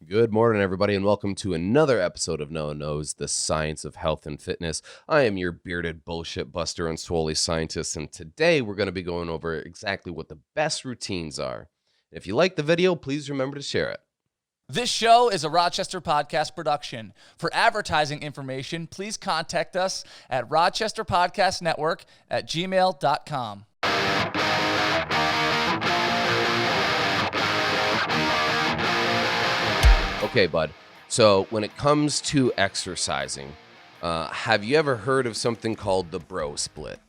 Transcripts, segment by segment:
Good morning, everybody, and welcome to another episode of No One Knows, the Science of Health and Fitness. I am your bearded bullshit buster and swoley scientist, and today we're going to be going over exactly what the best routines are. If you like the video, please remember to share it. This show is a Rochester podcast production. For advertising information, please contact us at rochesterpodcastnetwork@gmail.com. Okay, bud. So when it comes to exercising, have you ever heard of something called the bro split?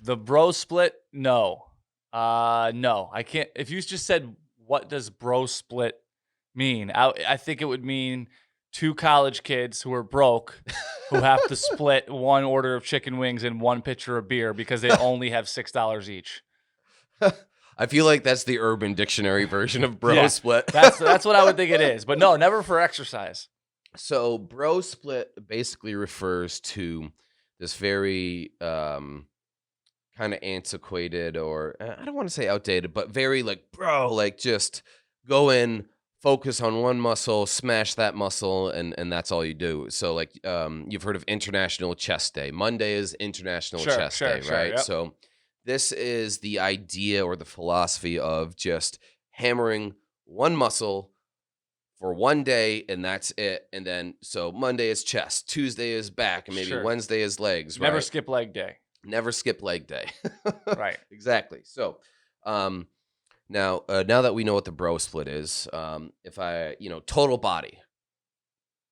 The bro split? No. No, I can't. If you just said, what does bro split mean? I think it would mean two college kids who are broke who have to split one order of chicken wings and one pitcher of beer because they only have $6 each. I feel like that's the Urban Dictionary version of bro Yeah, split. That's what I would think it is. But no, never for exercise. So bro split basically refers to this very kind of antiquated, or I don't want to say outdated, but very like, bro, like just go in, focus on one muscle, smash that muscle, and that's all you do. So like you've heard of International Chest Day. Monday is International Chest Day, right? Yep. So this is the idea or the philosophy of just hammering one muscle for one day, and that's it. And then, so Monday is chest, Tuesday is back, and maybe Sure. Wednesday is legs, right? Never skip leg day. Never skip leg day. Right. Exactly. So, now that we know what the bro split is, if I, total body,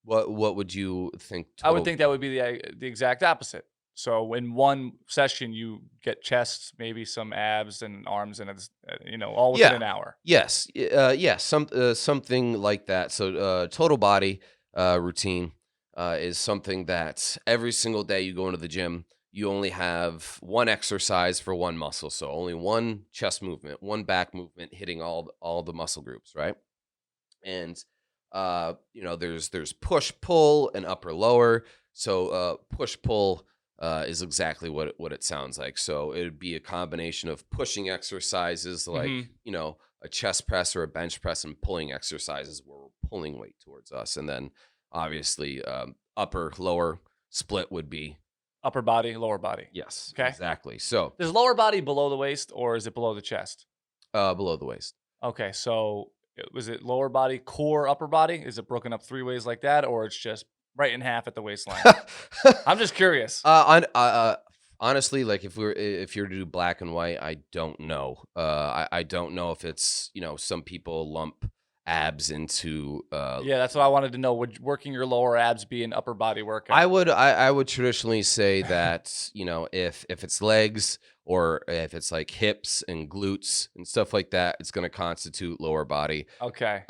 what would you think? I would think that would be the exact opposite. So in one session, you get chest, maybe some abs and arms, and it's all within an hour. Yes. Yes. Something like that. So, total body routine is something that every single day you go into the gym, you only have one exercise for one muscle. So only one chest movement, one back movement, hitting all the muscle groups, right? And there's push pull and upper lower. So push pull is exactly what it sounds like. So it would be a combination of pushing exercises like a chest press or a bench press, and pulling exercises where we're pulling weight towards us. And then obviously upper lower split would be Upper body, lower body. yes. Okay. Exactly. So Is lower body below the waist or is it below the chest? below the waist. Okay, so was it lower body, core, upper body? Is it broken up three ways like that, or it's just right in half at the waistline? I'm just curious. Honestly, like if you're to do black and white, I don't know. I don't know if it's some people lump abs into. Yeah, that's what I wanted to know. Would working your lower abs be an upper body workout? I would traditionally say that if it's legs or if it's like hips and glutes and stuff like that, it's going to constitute lower body. Okay.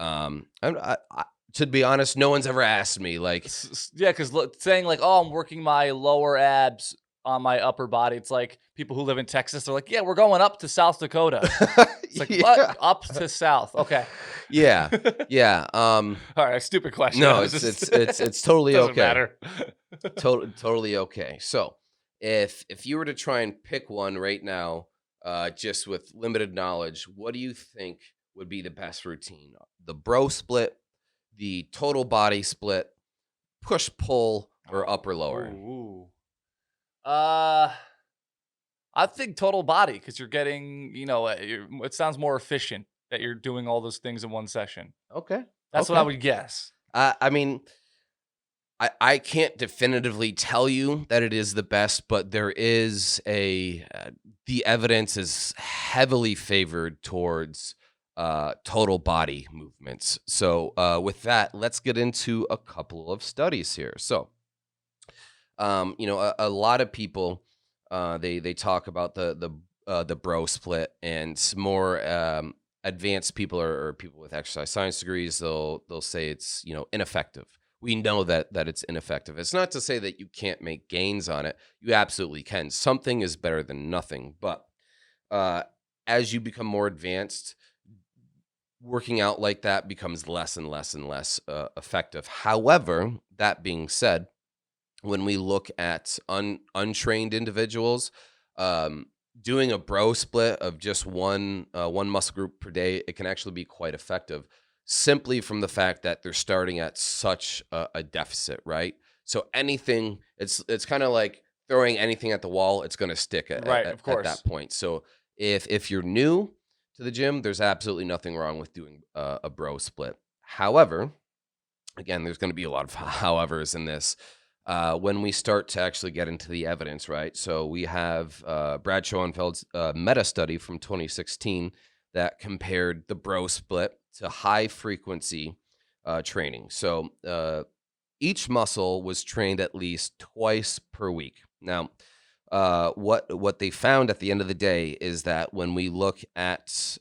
To be honest, no one's ever asked me like. Yeah, because saying like, oh, I'm working my lower abs on my upper body. It's like people who live in Texas. They're like, yeah, we're going up to South Dakota. It's like, Yeah. what? Up to South. Okay. Yeah. Yeah. All right. Stupid question. No, it's totally Doesn't okay. matter. Totally okay. So if you were to try and pick one right now, just with limited knowledge, what do you think would be the best routine? The bro split, the total body split, push pull, or upper lower? Ooh. I think total body, because you're getting, it sounds more efficient that you're doing all those things in one session. Okay. That's what I would guess. I mean, I can't definitively tell you that it is the best, but there is the evidence is heavily favored towards total body movements. So with that, let's get into a couple of studies here. So, a lot of people they talk about the bro split, and more advanced people or people with exercise science degrees, they'll say it's ineffective. We know that it's ineffective. It's not to say that you can't make gains on it. You absolutely can. Something is better than nothing. But as you become more advanced, working out like that becomes less and less and less effective. However, that being said, when we look at untrained individuals, doing a bro split of just one muscle group per day, it can actually be quite effective. simply from the fact that they're starting at such a deficit, right? So anything, it's kind of like throwing anything at the wall, it's going to stick Right, of at course. that point. So if you're new to the gym, there's absolutely nothing wrong with doing a bro split. However, again, there's going to be a lot of howevers in this. When we start to actually get into the evidence, right? So we have Brad Schoenfeld's meta study from 2016 that compared the bro split to high frequency training. So each muscle was trained at least twice per week. Now, what they found at the end of the day is that when we look at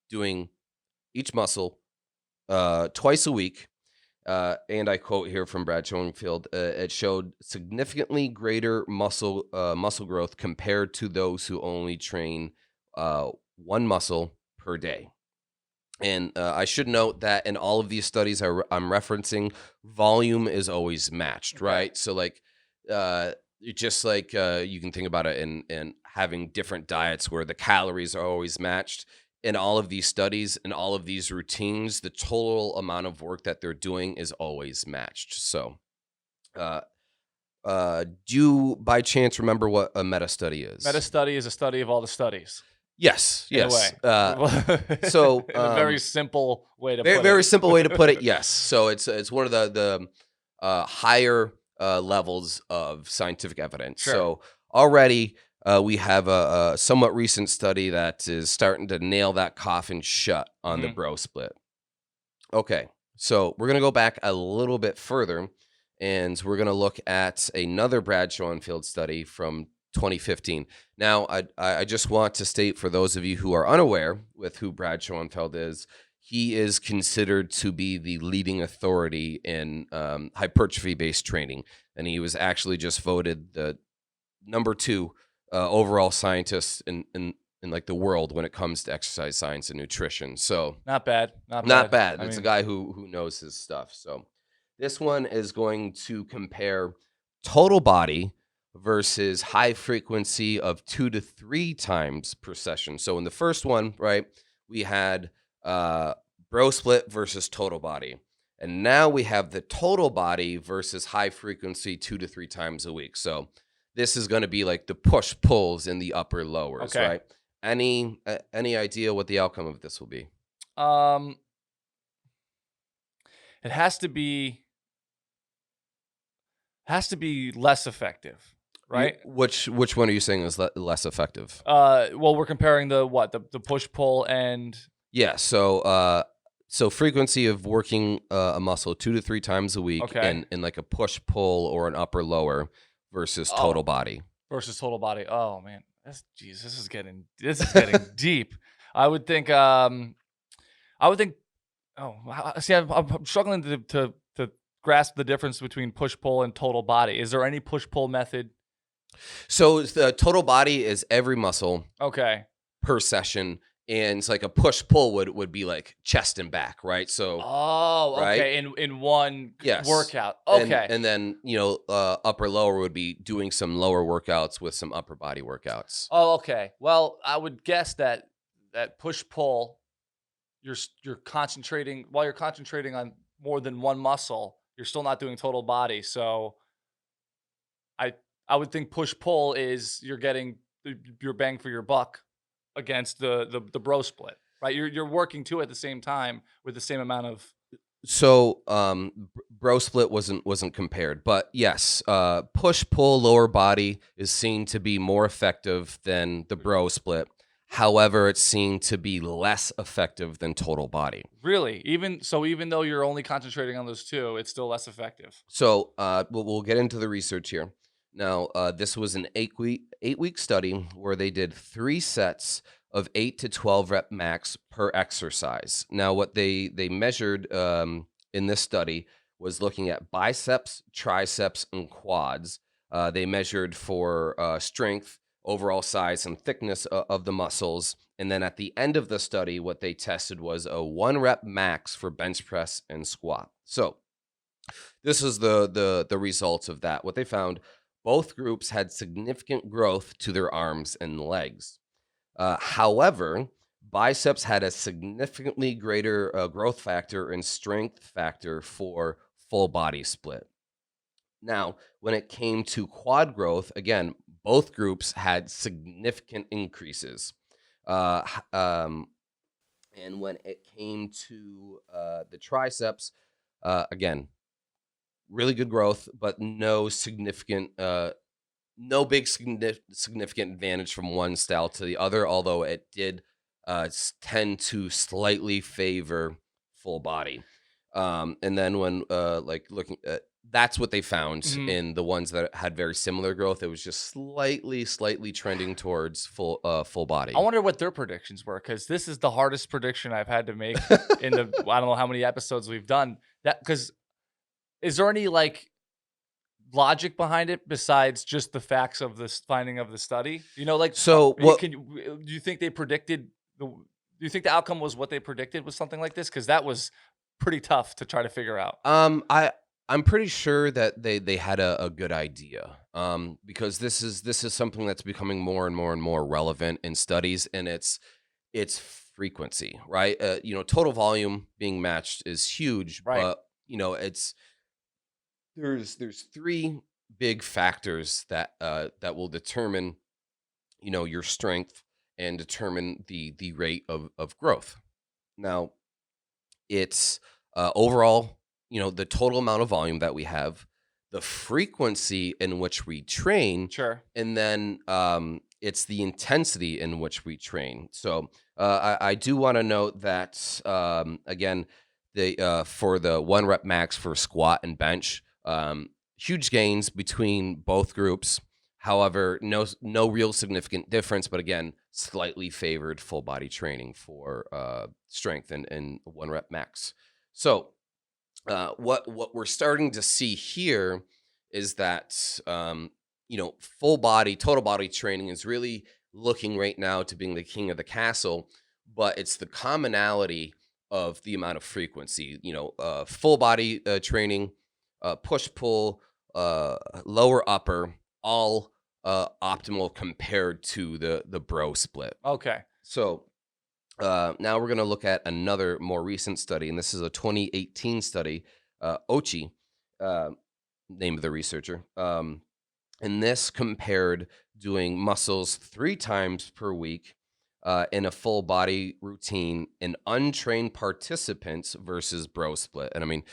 doing each muscle twice a week, and I quote here from Brad Schoenfeld, it showed significantly greater muscle growth compared to those who only train one muscle per day. And I should note that in all of these studies I'm referencing, volume is always matched, Okay. right? So like, just like you can think about it in having different diets where the calories are always matched. In all of these studies and all of these routines, the total amount of work that they're doing is always matched. So, uh, do you by chance remember what a meta study is? Meta study is a study of all the studies. Yes, In a yes. way. So, in a very simple way to very put very it. simple way to put it. Yes. So it's one of the higher levels of scientific evidence. Sure. So already we have a somewhat recent study that is starting to nail that coffin shut on the Mhm. bro split. Okay, so we're gonna go back a little bit further, and we're gonna look at another Brad Schoenfeld study from 2015. Now, I just want to state for those of you who are unaware with who Brad Schoenfeld is, he is considered to be the leading authority in hypertrophy-based training, and he was actually just voted the number 2 overall scientist in like the world when it comes to exercise science and nutrition. So Not bad. not bad. I It's a mean, guy who knows his stuff. So this one is going to compare total body versus high frequency of 2 to 3 times per session. So in the first one, right, we had bro split versus total body. And now we have the total body versus high frequency 2 to 3 times a week. So this is going to be like the push pulls in the upper lowers, Okay. right? Any idea what the outcome of this will be? um, it has to be less effective, right? Which one are you saying is less effective? Well, we're comparing the push pull and Yeah, so frequency of working a muscle 2 to 3 times a week Okay. in like a push pull or an upper lower versus total Oh. body. versus total body. Oh man, this is getting deep. I would think. Oh, see, I'm struggling to grasp the difference between push pull and total body. Is there any push pull method? So the total body is every muscle Okay. per session, and it's like a push pull would be like chest and back, right? So Oh, right? okay. In one Yes. workout. And, Okay. and then, upper lower would be doing some lower workouts with some upper body workouts. Oh, okay. Well, I would guess that push pull, you're concentrating while you're concentrating on more than one muscle. You're still not doing total body. So I would think push pull is you're getting your bang for your buck against the bro split, right? You're working two at the same time with the same amount of So, bro split wasn't compared, but yes, push pull lower body is seen to be more effective than the bro split. However, it's seen to be less effective than total body. really even though you're only concentrating on those two, it's still less effective. So, we'll get into the research here. Now, this was an 8-week study where they did 3 sets of 8 to 12 rep max per exercise. Now, what they measured in this study was looking at biceps, triceps, and quads. They measured for strength, overall size, and thickness of the muscles. And then at the end of the study, what they tested was a 1 rep max for bench press and squat. So this is the results of that. What they found, both groups had significant growth to their arms and legs. However, biceps had a significantly greater growth factor and strength factor for full body split. Now, when it came to quad growth, again, both groups had significant increases. Uh, h- um, and when it came to the triceps, again, really good growth, but no big significant advantage from one style to the other. Although it did tend to slightly favor full body. And then when like looking at that's what they found Mhm. in the ones that had very similar growth. It was just slightly trending towards full I body. wonder what their predictions were, because this is the hardest prediction I've had to make in the I don't know how many episodes we've done. That because is there any like logic behind it besides just the facts of this finding of the study? You know, like So what can you do you think they predicted do you think the outcome was what they predicted with something like this? Because that was pretty tough to try to figure out. I'm pretty sure that they had a good idea. Because this is something that's becoming more and more and more relevant in studies, and it's frequency, right? Total volume being matched is huge, Right. but it's there's three big factors that will determine your strength and determine the rate of growth. Now, it's overall, the total amount of volume that we have, the frequency in which we train, Sure. and then it's the intensity in which we train. So I do want to note that again, the for the 1 rep max for squat and bench, huge gains between both groups. However, no real significant difference, but again, slightly favored full body training for strength and 1 rep max. So what we're starting to see here is that full body, total body training is really looking right now to being the king of the castle, but it's the commonality of the amount of frequency. Full body training, push pull, lower upper, all optimal compared to the bro split. Okay. So now we're going to look at another more recent study, and this is a 2018 study. Ochi, uh, name of the researcher, and this compared doing muscles 3 times per week in a full body routine in untrained participants versus bro split. And I mean,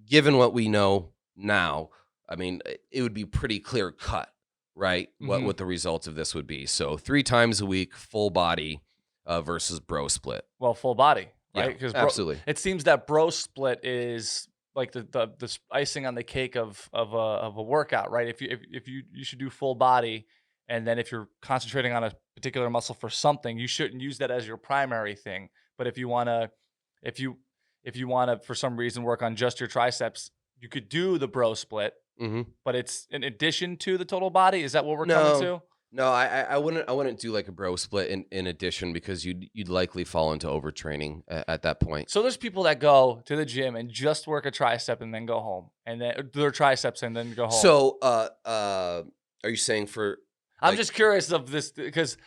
given what we know now, I mean, it would be pretty clear cut, right? What Mhm. the results of this would be. So 3 times a week, full body versus bro split. Well, full body, Yeah, right? Because absolutely. it seems that bro split is like the icing on the cake of a workout, right? If you should do full body, and then if you're concentrating on a particular muscle for something, you shouldn't use that as your primary thing. But if you if you wanna for some reason work on just your triceps, you could do the bro split, Hmm. but it's in addition to the total body. Is that what we're coming No, to? no, I wouldn't do like a bro split in addition, because you'd likely fall into overtraining at that point. So there's people that go to the gym and just work a tricep and then go home, and then do their triceps and then go home. So are you saying for I'm like just curious of this because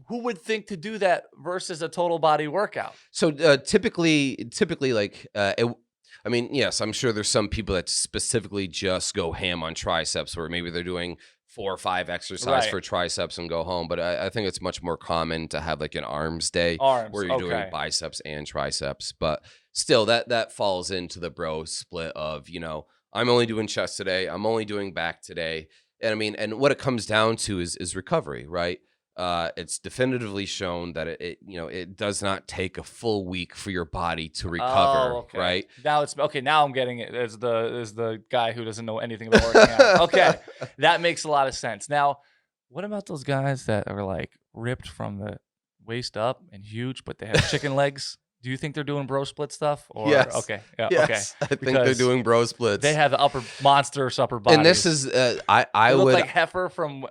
who would think to do that versus a total body workout? so typically like I mean, yes, I'm sure there's some people that specifically just go ham on triceps, where maybe they're doing 4 or 5 exercise Right. for triceps and go home. But I think it's much more common to have like an arms day Arms. where you're doing Okay. biceps and triceps. But still, that falls into the bro split of, I'm only doing chest today, I'm only doing back today. And I mean, and what it comes down to is recovery, right? It's definitively shown that it does not take a full week for your body to Oh, recover, okay. right? Now it's okay. Now I'm getting it as the guy who doesn't know anything about working out. Okay, that makes a lot of sense. Now, what about those guys that are like ripped from the waist up and huge, but they have chicken legs? Do you think they're doing bro split stuff? Or Yes. okay, yeah, okay, Yes, I think they're because doing bro splits. they have the monstrous upper bodies. And this is I They look would like Heifer from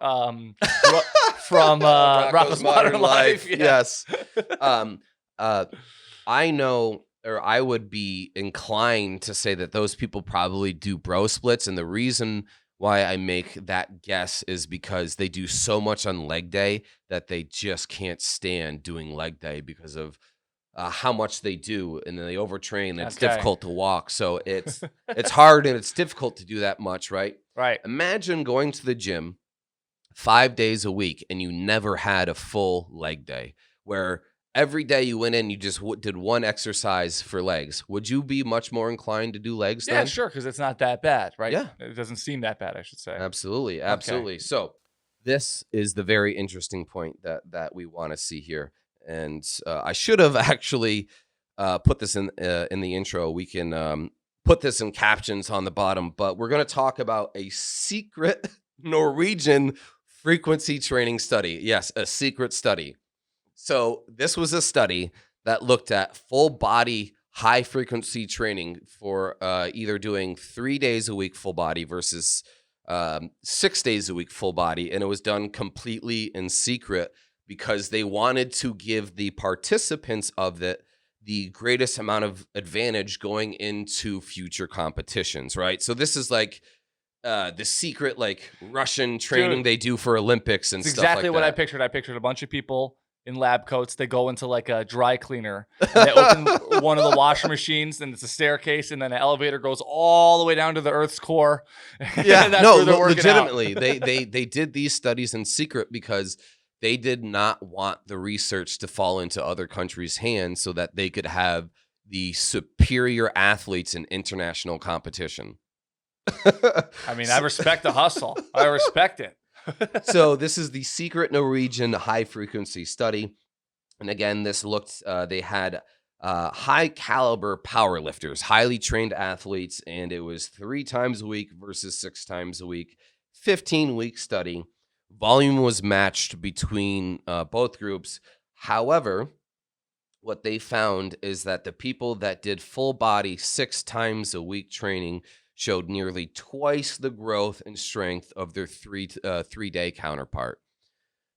from Rocko's Modern Life. Yeah. Yes. Um I know, or I would be inclined to say that those people probably do bro splits, and the reason why I make that guess is because they do so much on leg day that they just can't stand doing leg day because of how much they do, and then they overtrain. And it's Okay. difficult to walk, so it's hard and it's difficult to do that much, right? Right. Imagine going to the gym 5 days a week and you never had a full leg day where every day you went in, you just did one exercise for legs. Would you be much more inclined to do legs Yeah, then? sure, because it's not that bad, right? Yeah, It doesn't seem that bad, I should say. absolutely, Okay. absolutely. So this is the very interesting point that we want to see here, and I should have actually put this in the intro. We can put this in captions on the bottom, but we're going to talk about a secret Norwegian frequency training study. Yes, a secret study. So this was a study that looked at full body high frequency training for either doing 3 days a week full body versus 6 days a week full body, and it was done completely in secret because they wanted to give the participants of it the greatest amount of advantage going into future competitions, right? So this is like the secret like Russian training Dude, they do for Olympics and it's stuff exactly like what I that. pictured. I pictured a bunch of people in lab coats. They go into like a dry cleaner and they open one of the washer machines and it's a staircase and then an elevator goes all the way down to the Earth's core. Yeah, And that's no, where they're working out. legitimately, they did these studies in secret because they did not want the research to fall into other countries' hands so that they could have the superior athletes in international competition. I mean, I respect the hustle. I respect it. So this is the secret Norwegian high frequency study. And again, this looked, they had high caliber power lifters, highly trained athletes, and it was 3 times a week versus 6 times a week, 15-week study. Volume was matched between both groups. However, what they found is that the people that did full body 6 times a week training showed nearly twice the growth and strength of their 3 day counterpart.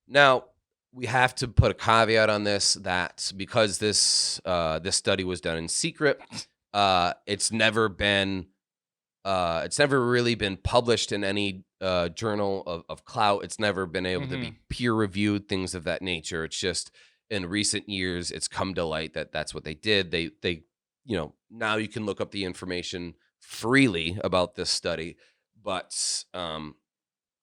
Now, we have to put a caveat on this that because this study was done in secret, it's never really been published in any journal of clout. It's never been able to be peer reviewed, things of that nature. It's just in recent years, it's come to light that that's what they did. They now you can look up the information freely about this study, but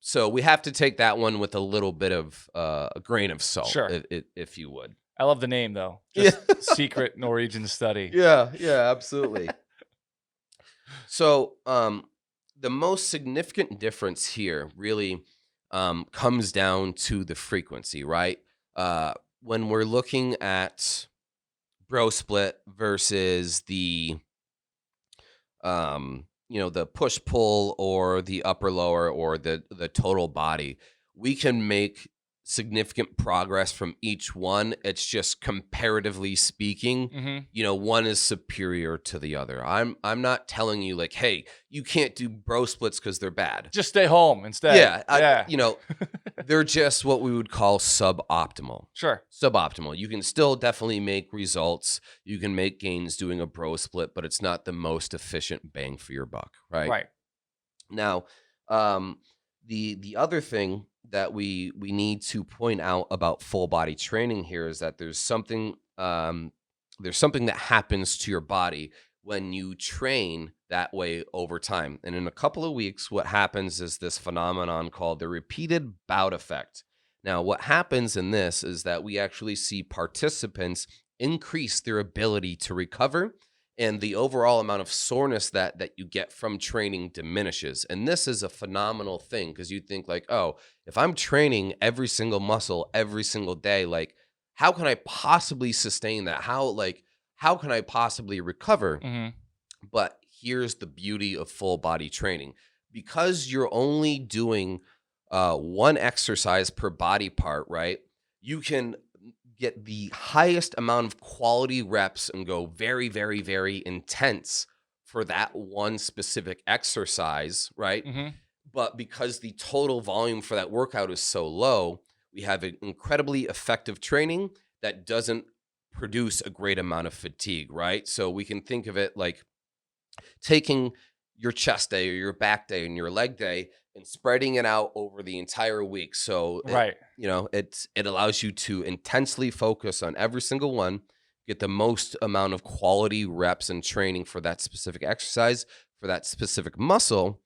so we have to take that one with a little bit of a grain of salt, Sure. if you would. I love the name though. Yeah. Just secret Norwegian study. Yeah, absolutely. So the most significant difference here really comes down to the frequency, right? When we're looking at bro split versus the the push pull or the upper lower or the total body, we can make significant progress from each one. It's just comparatively speaking, one is superior to the other. I'm not telling you like, hey, you can't do bro splits because they're bad. Just stay home instead. Yeah, they're just what we would call suboptimal. Sure. Suboptimal. You can still definitely make results. You can make gains doing a bro split, but it's not the most efficient bang for your buck, right? Right. Now, the other thing that we need to point out about full body training here is that there's something that happens to your body when you train that way over time. And in a couple of weeks, what happens is this phenomenon called the repeated bout effect. Now, what happens in this is that we actually see participants increase their ability to recover, and the overall amount of soreness that you get from training diminishes. And this is a phenomenal thing because you think like, oh, if I'm training every single muscle every single day, like how can I possibly sustain that? How can I possibly recover? But here's the beauty of full body training. Because you're only doing one exercise per body part, right? You can get the highest amount of quality reps and go very, very, very intense for that one specific exercise, right? But because the total volume for that workout is so low, we have an incredibly effective training that doesn't produce a great amount of fatigue, right? So we can think of it like taking your chest day or your back day and your leg day and spreading it out over the entire week. So Right. it allows you to intensely focus on every single one, get the most amount of quality reps and training for that specific exercise, for that specific muscle,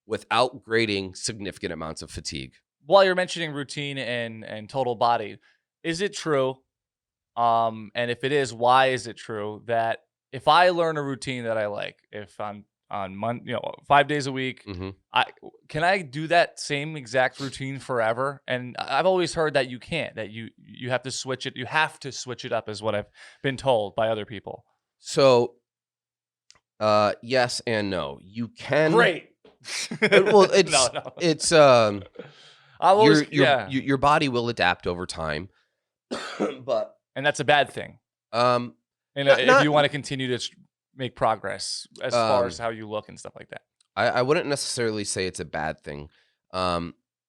without grading significant amounts of fatigue. While you're mentioning routine and total body, is it true? And if it is, why is it true that if I learn a routine that I like, if I'm on 5 days a week, hmm can I do that same exact routine forever? And I've always heard that you can't, that you have to switch it. You have to switch it up, is what I've been told by other people. So, yes and no. You can. Great. Well, it's no. it's I always, your body will adapt over time, but and that's a bad thing. um, And Not- if not- you want to continue to make progress as far as how you look and stuff like that. I wouldn't necessarily say it's a bad thing,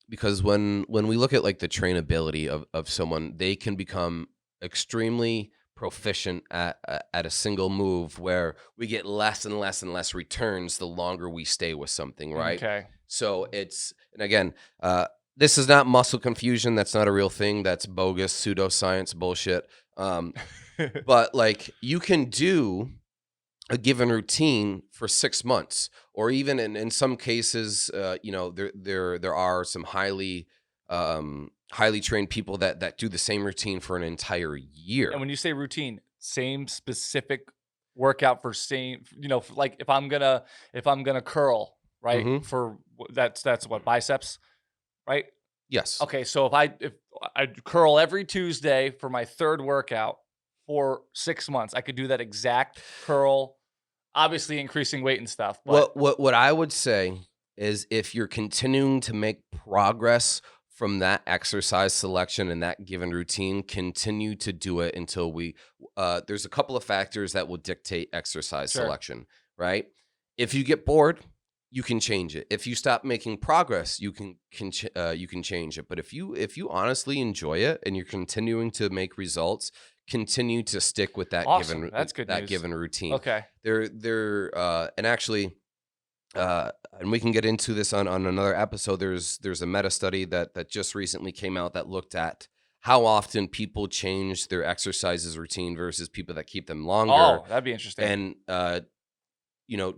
because when we look at like the trainability of someone, they can become extremely proficient at a single move where we get less and less and less returns the longer we stay with something, right? Okay. So and again, this is not muscle confusion. That's not a real thing. That's bogus pseudoscience bullshit. But like you can do a given routine for 6 months, or even in some cases, there are some highly trained people that do the same routine for an entire year. And when you say routine, same specific workout for same, like if I'm gonna curl, right? Mhm. For that's what, biceps, right? Yes. Okay, so if I curl every Tuesday for my third workout for 6 months, I could do that exact curl, obviously increasing weight and stuff. But What I would say is if you're continuing to make progress from that exercise selection and that given routine, continue to do it until there's a couple of factors that will dictate exercise Sure. selection, right? If you get bored, you can change it. If you stop making progress, you can change it. But if you honestly enjoy it and you're continuing to make results, continue to stick with that Awesome. That's good that news. given routine. okay, And actually, and we can get into this on another episode. There's a meta study that just recently came out that looked at how often people change their exercises routine versus people that keep them longer. oh, that'd be interesting. And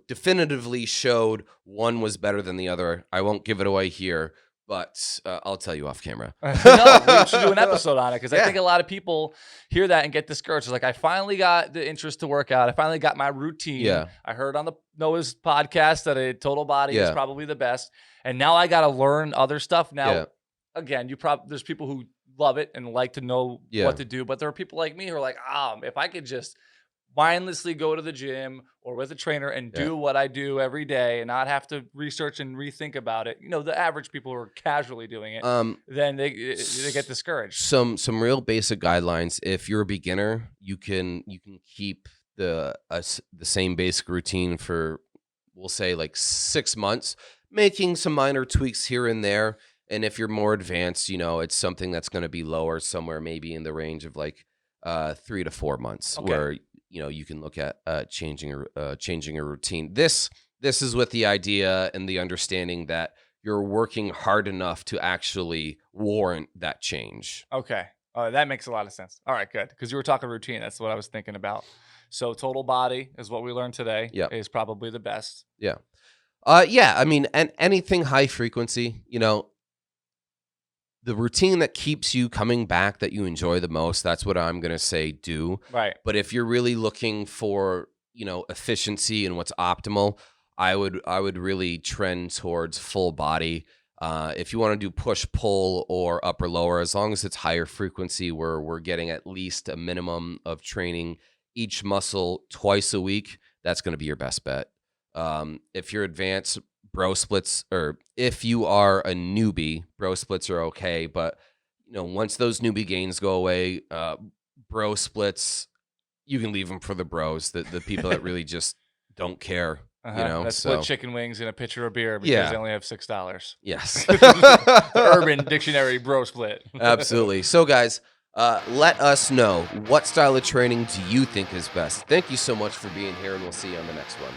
definitively showed one was better than the other. I won't give it away here, but I'll tell you off camera. No, we should do an episode on it because I Yeah. think a lot of people hear that and get discouraged. It's like, I finally got the interest to work out. I finally got my routine. Yeah. I heard on the Noah's podcast that a total body is Yeah. probably the best. And now I got to learn other stuff. Now, Yeah. again, there's people who love it and like to know Yeah. what to do. But there are people like me who are like, if I could just mindlessly go to the gym or with a trainer and Yeah. do what I do every day and not have to research and rethink about it. The average people who are casually doing it, then they get discouraged. Some real basic guidelines. If you're a beginner, you can keep the same basic routine for, we'll say, like 6 months, making some minor tweaks here and there. And if you're more advanced, it's something that's going to be lower, somewhere maybe in the range of like 3 to 4 months, Okay. where you can look at changing a routine. This is with the idea and the understanding that you're working hard enough to actually warrant that change. Okay. That makes a lot of sense. All right, good. Because you were talking routine. That's what I was thinking about. So total body is what we learned today. Yep. Is probably the best. Yeah. I mean, and anything high frequency, the routine that keeps you coming back, that you enjoy the most, that's what I'm going to say do. Right. But if you're really looking for, efficiency and what's optimal, I would really trend towards full body. If you want to do push pull or upper lower, as long as it's higher frequency where we're getting at least a minimum of training each muscle twice a week, that's going to be your best bet. If you're advanced, bro splits, or if you are a newbie, bro splits are okay. But once those newbie gains go away, bro splits, you can leave them for the bros, the people that really just don't care. That's so split chicken wings and a pitcher of beer because Yeah. they only have $6. yes, The Urban Dictionary bro split. absolutely. So guys, let us know, what style of training do you think is best? Thank you so much for being here, and we'll see you on the next one.